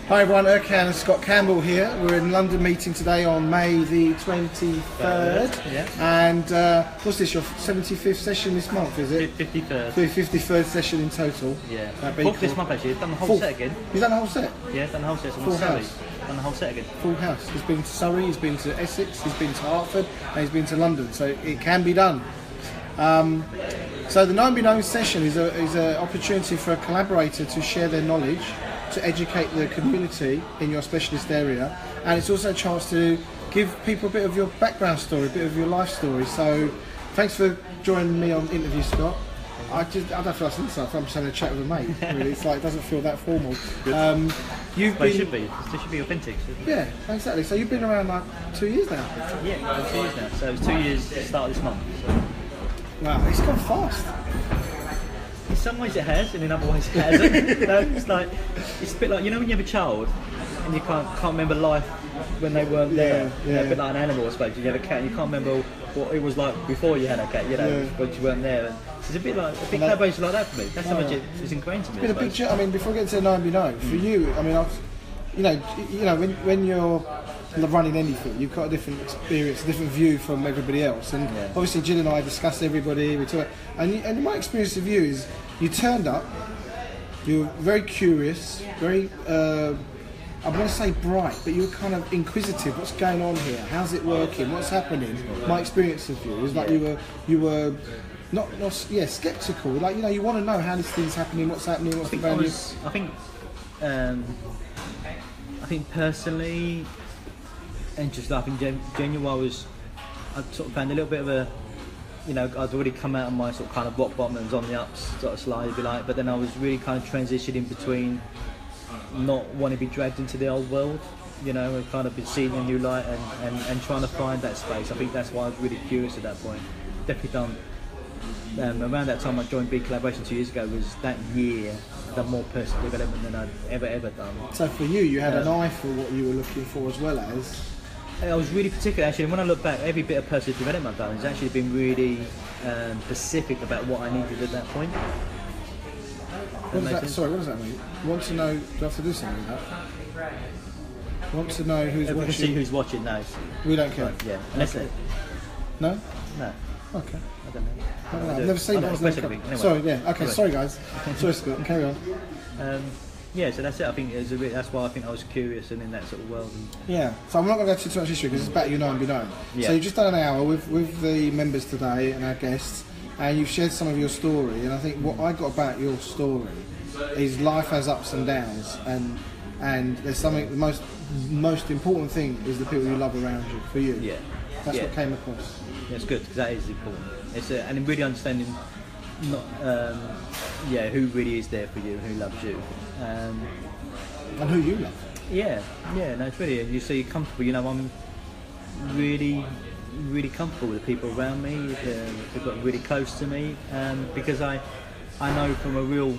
Hi everyone, Erkan and Scott Campbell here. We're in London meeting today on May the 23rd. Yeah. And what's this, your 75th session this month, is it? 53rd. 53rd session in total. Yeah. That'd be Fourth this cool. month actually. I've done the whole Fourth. set again. You've done the whole set? Yeah, done the whole set. So Full Surrey. house. Done the whole set again. Full house. He's been to Surrey, he's been to Essex, he's been to Hertford, and he's been to London. So it can be done. So the Known Be Known session is an opportunity for a collaborator to share their knowledge, to educate the community in your specialist area, and it's also a chance to give people a bit of your background story, a bit of your life story. So thanks for joining me on interview, Scott. I don't feel like saying stuff. I'm just having a chat with a mate. Really, it's like it doesn't feel that formal. It should be. It should be authentic. Yeah, exactly. So you've been around like 2 years now. Yeah, 2 years now. So it's 2 years to start this month. So. Wow, it's gone fast. In some ways it has, and in other ways it hasn't. It's a bit like, you know when you have a child and you can't remember life when they weren't there. Yeah. A bit like an animal, I suppose. You have a cat and you can't remember what it was like before you had a cat, when you weren't there. And it's a bit collaboration like that for me. That's how much it's ingrained to me. It's been a picture. I mean, before we get to the Known Be Known, for you, I mean, when you're running anything, you've got a different experience, a different view from everybody else. And obviously, Jill and I discuss everybody. We talk, and my experience of you is you turned up. You were very curious, very. I'm going to say bright, but you were kind of inquisitive. What's going on here? How's it working? What's happening? My experience of you is like you were not skeptical. Like you want to know how this thing's happening, what's happening, what's the value. I think personally, and just like in general, I sort of found a little bit of a, I'd already come out of my sort of kind of rock bottom and was on the ups sort of slide, if you like, but then I was really kind of transitioning between not wanting to be dragged into the old world, and kind of been seeing a new light and trying to find that space. I think that's why I was really curious at that point. Definitely done. Around that time I joined Big Collaboration 2 years ago, was that year done more personal development than I'd ever done. So for you had an eye for what you were looking for, as well as... I was really particular actually, and when I look back, every bit of personal development I've done has actually been really specific about what I needed at that point. What does that mean? You want to know, do I have to do something like that? Want to know who's watching? We can see who's watching now. We don't care? Right, yeah. Okay. No? No. Okay. I don't know. I've never seen that. Anyway. Sorry, yeah. Okay, sorry guys. Sorry Scott, carry on. So that's it. I think that's why I think I was curious and in that sort of world. Yeah. So I'm not going to go too much history because it's about you know and be known. Yeah. So you've just done an hour with the members today and our guests, and you've shared some of your story. And I think what I got about your story is life has ups and downs, and there's something. The most important thing is the people you love around you. For you. Yeah. That's what came across. Yeah, it's good because that is important. It's and really understanding, who really is there for you, who loves you, and who you love. Yeah. No, it's really. You see, you're comfortable. I'm really comfortable with the people around me. They've got really close to me, because I know from a real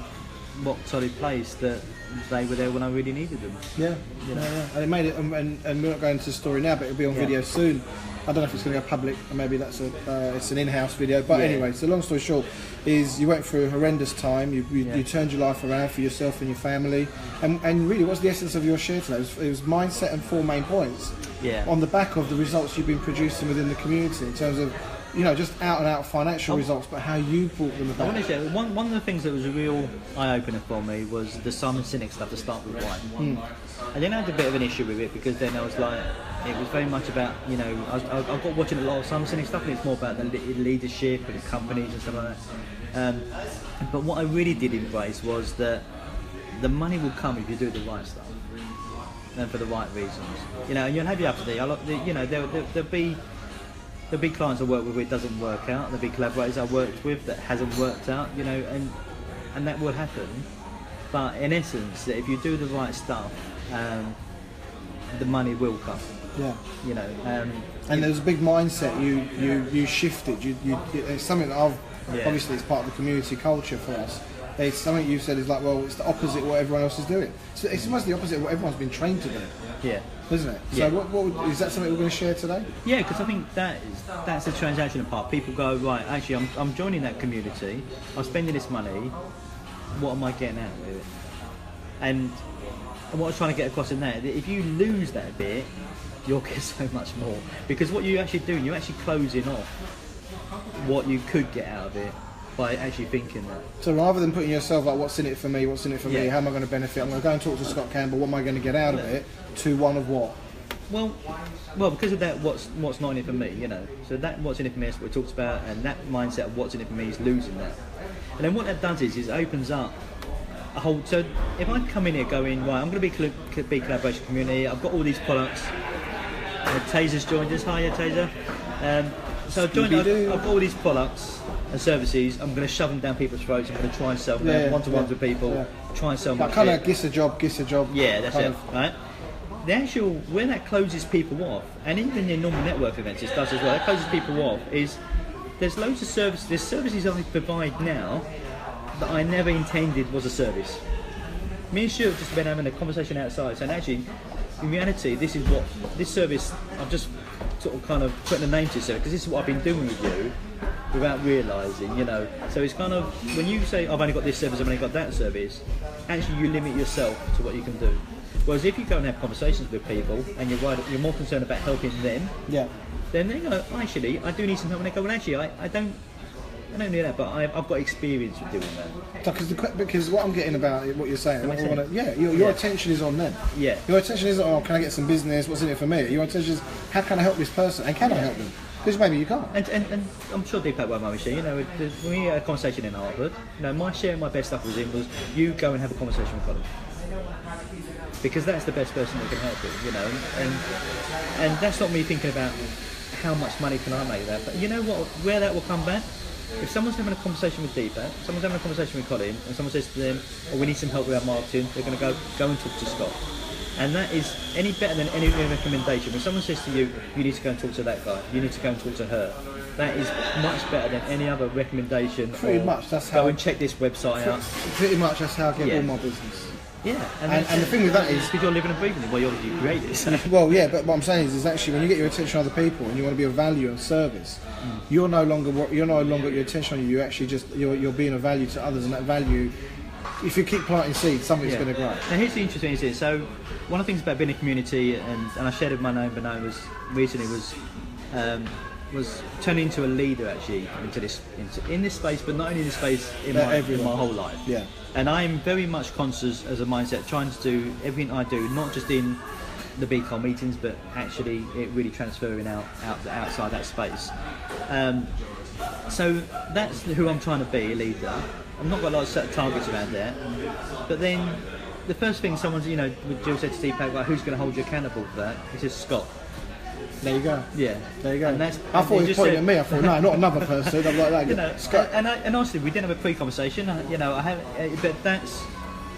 rock solid place that they were there when I really needed them. Yeah. And it made it, and we're not going into the story now, but it'll be on video soon. I don't know if it's going to go public, or maybe it's an in-house video. But anyway, so long story short, is you went through a horrendous time. You turned your life around for yourself and your family, and really, what's the essence of your share today? It was mindset and 4 main points. Yeah. On the back of the results you've been producing within the community, in terms of just out and out financial results, but how you brought them about. I want to share one of the things that was a real eye-opener for me was the Simon Sinek stuff to start with. I then had a bit of an issue with it because then I was like, it was very much about, I got watching a lot of Simon Sinek stuff, and it's more about the leadership and companies and stuff like that. But what I really did embrace was that the money will come if you do the right stuff and for the right reasons. And you'll have your ups and downs. There'll be clients I work with where it doesn't work out. There'll be collaborators I worked with that hasn't worked out, and that will happen. But in essence, that if you do the right stuff, the money will come. Yeah. And there's a big mindset you shifted. It's something that obviously it's part of the community culture for us. It's something you said is like, well, it's the opposite of what everyone else is doing. So it's almost the opposite of what everyone's been trained to do. Yeah. Isn't it? Yeah. So what is that something we're going to share today? Yeah, because I think that's the transactional part. People go, right, actually I'm joining that community, I'm spending this money, what am I getting out of it? And And what I was trying to get across in that if you lose that bit, you'll get so much more, because what you actually do, you're actually closing off what you could get out of it by actually thinking that. So rather than putting yourself like, what's in it for me, what's in it for me, how am I going to benefit, I'm going to go and talk to Scott Campbell, what am I going to get out of it, to one of what? Well, because of that, what's not in it for me, you know. So that what's in it for me is what we talked about, and that mindset of what's in it for me is losing that. And then what that does is it opens up a whole. So if I come in here going, right, I'm going to be collaboration community. I've got all these products. Taser's joined us. Hiya, Taser. So I've got all these products and services. I'm going to shove them down people's throats. I'm going to try and sell them one-to-ones with people. Try and sell them. Kind of gives a job. Yeah, that's it. Right. The actual, where that closes people off, and even in normal network events it does as well, that closes people off, is there's loads of services, there's services I provide now that I never intended was a service. Me and Stuart have just been having a conversation outside, saying actually, in reality, this service, I've just sort of kind of putting a name to it, because this is what I've been doing with you, without realising, you know. So it's kind of, when you say, I've only got this service, I've only got that service, actually you limit yourself to what you can do. Whereas if you go and have conversations with people and you're more concerned about helping them, then they go, actually, I do need some help. And they go, well, actually, I don't need that, but I've got experience with doing that. Because what I'm getting about what you're saying, your attention is on them. Yeah. Your attention isn't, oh, can I get some business? What's in it for me? Your attention is, how can I help this person? And can I help them? Because maybe you can't. And I'm sure Deepak won't mind me sharing, you know, when we had a conversation in Harvard, you know, my sharing my best stuff was you go and have a conversation with Colin. Because that's the best person that can help you, you know, and that's not me thinking about how much money can I make that, but you know what, where that will come back? If someone's having a conversation with Deepak, someone's having a conversation with Colin, and someone says to them, oh, we need some help with our marketing, they're going to go and talk to Scott. And that is any better than any recommendation. When someone says to you, you need to go and talk to that guy, you need to go and talk to her, that is much better than any other recommendation. Pretty much, that's how. Go and check this website out. Pretty much, that's how I get all my business. Yeah, and the thing with that is because you're living and breathing it, well, you obviously create it. So. Well, yeah, but what I'm saying is actually when you get your attention on other people and you want to be of value and service, you're no longer your attention on you. You actually just you're being of value to others, and that value, if you keep planting seeds, something's going to grow. Now here's the interesting thing. So one of the things about being a community, and I shared with my known Beno was recently was turning into a leader actually in this space, but not only in this space, in my whole life. Yeah. And I'm very much conscious as a mindset, trying to do everything I do, not just in the BCOM meetings, but actually it really transferring outside that space. So that's who I'm trying to be, a leader. I've not got a lot of set targets around there, but then the first thing someone's, you know, Jill said to Deepak, like, who's going to hold you accountable for that? He says, Scott. There you go. Yeah, there you go. And I thought he was pointing at me. I thought, no, not another person. I'm like that. You know, Scott. And honestly, we didn't have a pre-conversation. You know, but that's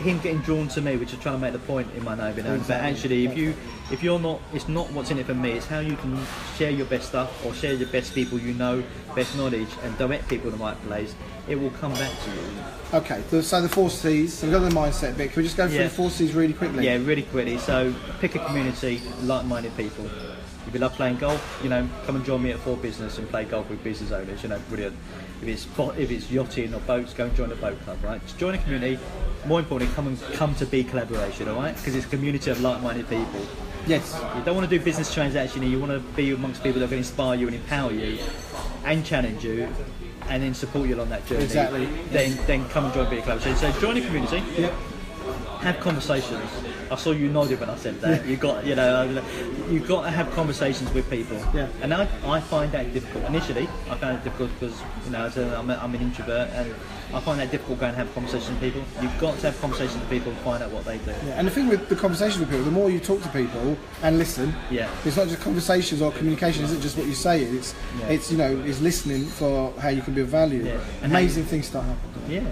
him getting drawn to me, which is trying to make the point in my note. Exactly. But actually, if you're not, it's not what's in it for me. It's how you can share your best stuff or share your best people you know, best knowledge, and direct people to the right place. It will come back to you. Okay, so the 4 C's. So we've got the mindset bit. Can we just go through the 4 C's really quickly? Yeah, really quickly. So pick a community, like-minded people. If you love playing golf, you know, come and join me at 4 Business and play golf with business owners. You know, brilliant. If it's yachting or boats, go and join the boat club, right? Just join a community. More importantly, come to be collaboration, all right? Because it's a community of like-minded people. Yes. You don't want to do business transaction. You want to be amongst people that are going to inspire you and empower you, and challenge you, and then support you along that journey. Exactly. Then come and join Be a Collaboration. So join a community. Yep. Have conversations. I saw you nodded when I said that. You've got to have conversations with people. Yeah. And I find that difficult. Initially, I found it difficult because, you know, I'm an introvert, and I find that difficult going and have conversations with people. You've got to have conversations with people and find out what they do. Yeah. And the thing with the conversations with people, the more you talk to people and listen, it's not just conversations or communication. Isn't just what you say. It's you know, it's listening for how you can be of value. Yeah. Amazing things start happening. Yeah.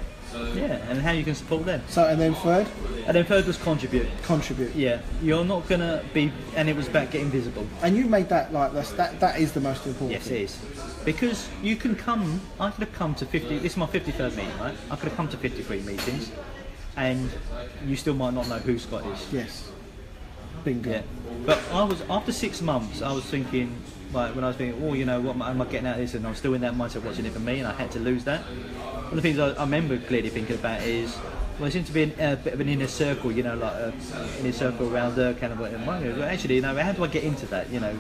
Yeah, and how you can support them. So, and then third? And then third was contribute. Contribute. Yeah, you're not going to be, and it was about getting visible. And you made that, like, that is the most important. Yes, it is. Because you can come, I could have come to 50, this is my 53rd meeting, right? I could have come to 53 meetings, and you still might not know who Scott is. Yes. Bingo. Yeah. But after 6 months, I was thinking, like, when I was thinking, oh, you know, what am I getting out of this? And I'm still in that mindset, what's in it for me, and I had to lose that. One of the things I remember clearly thinking about is, Well, it seems to be a bit of an inner circle, you know, like an inner circle around Campbell and money. Well, actually, you know, how do I get into that, you know?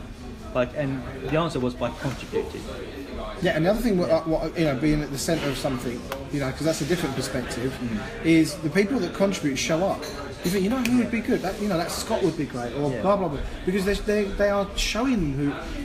And the answer was by contributing. Yeah, and the other thing, what you know, being at the centre of something, you know, because that's a different perspective, is the people that contribute show up. You think, you know, who would be good? That, you know, that Scott would be great, or blah blah blah, because they are showing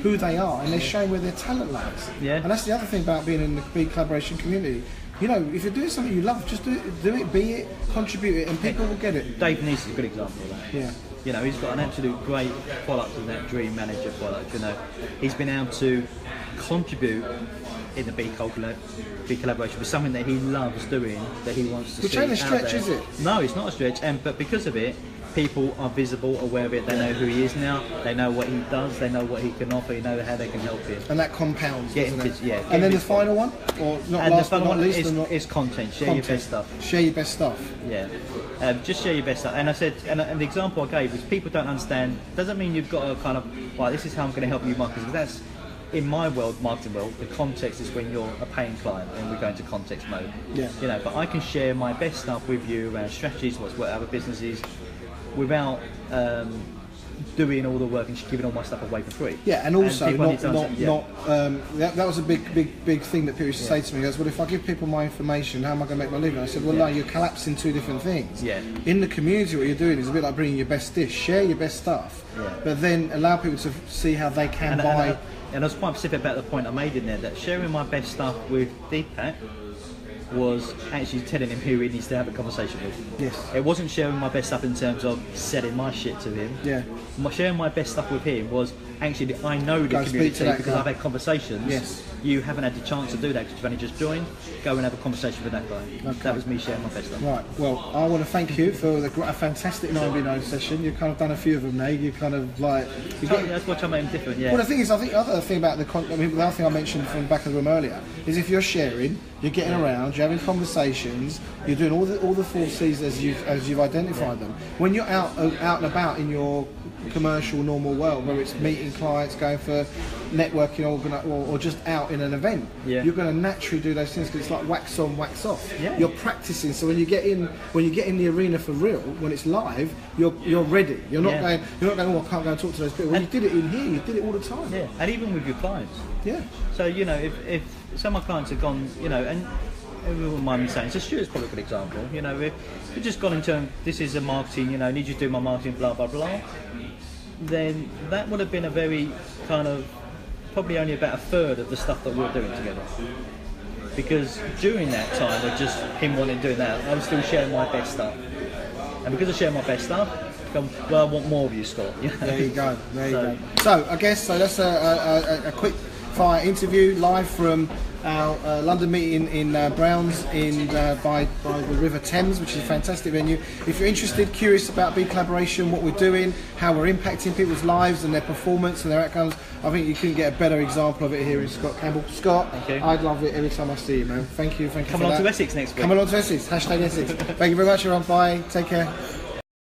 who they are, and they're showing where their talent lies. Yeah. And that's the other thing about being in the big collaboration community. You know, if you're doing something you love, just do it, be it, contribute it, and people will get it. Dave Neese is a good example of that. Yeah. You know, he's got an absolute great product in that Dream Manager product. You know, he's been able to contribute in the big collaboration with something that he loves doing, that he wants to see. Which ain't a stretch, out there. is it? No, it's not a stretch. But because of it, people are visible, aware of it. They know who he is now. They know what he does. They know what he can offer. You know how they can help him. And that compounds, doesn't it? Yeah. And then the final one, or not and last the but final not one least, is content. Share your best stuff. Share your best stuff. Yeah. Just share your best stuff. And I said, and the example I gave is people don't understand. Doesn't mean you've got to kind of, right, this is how I'm going to help you market. Because that's, in my world, marketing world, the context is when you're a paying client and we're going to context mode. Yeah. You know, but I can share my best stuff with you around strategies, what our business is, without doing all the work and giving all my stuff away for free. Yeah, and also that was a big thing that people used to say to me. Goes, well, if I give people my information, how am I going to make my living? I said, well, no, you're collapsing two different things. Yeah. In the community, what you're doing is a bit like bringing your best dish. Share your best stuff, but then allow people to see how they can buy. And I was quite specific about the point I made in there, that sharing my best stuff with Deepak was actually telling him who he needs to have a conversation with. Yes. It wasn't sharing my best stuff in terms of selling my shit to him. Yeah. Sharing my best stuff with him was actually, I know the community because I've had conversations. Yes. You haven't had the chance to do that because you've only just joined. Go and have a conversation with that guy. Okay. That was me sharing my best stuff. Right. Well, I want to thank you for a fantastic 9v9 session. You've kind of done a few of them now. You kind of like. That's what I made them different. Yeah. Well, the thing is, I think the other thing about the other thing I mentioned from the back of the room earlier is if you're sharing, you're getting around, you're having conversations, you're doing all the 4 C's as you've identified them. When you're out and about in your commercial normal world, whether it's meeting clients, going for networking, or just out in an event, you're going to naturally do those things because it's like wax on, wax off. Yeah. You're practicing, so when you get in the arena for real, when it's live, you're ready. You're not going. Oh, I can't go and talk to those people. When you did it in here, you did it all the time. Yeah, and even with your clients. Yeah. So you know, if some of my clients have gone, you know, and everyone wouldn't mind me saying, so Stuart's probably a good example. You know, if you've just gone into this is a marketing, you know, need you to do my marketing, blah blah blah, then that would have been a very kind of probably only about a third of the stuff that we were doing together. Because during that time of just him wanting to do that, I was still sharing my best stuff. And because I share my best stuff, well, I want more of you, Scott. You know? There you go. There you go. So I guess that's a quick fire interview live from our London meeting in Browns by the River Thames, which is a fantastic venue. If you're interested, curious about big collaboration, what we're doing, how we're impacting people's lives and their performance and their outcomes, I think you couldn't get a better example of it here in Scott Campbell. Scott, thank you. I'd love it every time I see you, man. Thank you. Come along to Essex next week. Come along to Essex. #Essex. Thank you very much, everyone. Bye. Take care.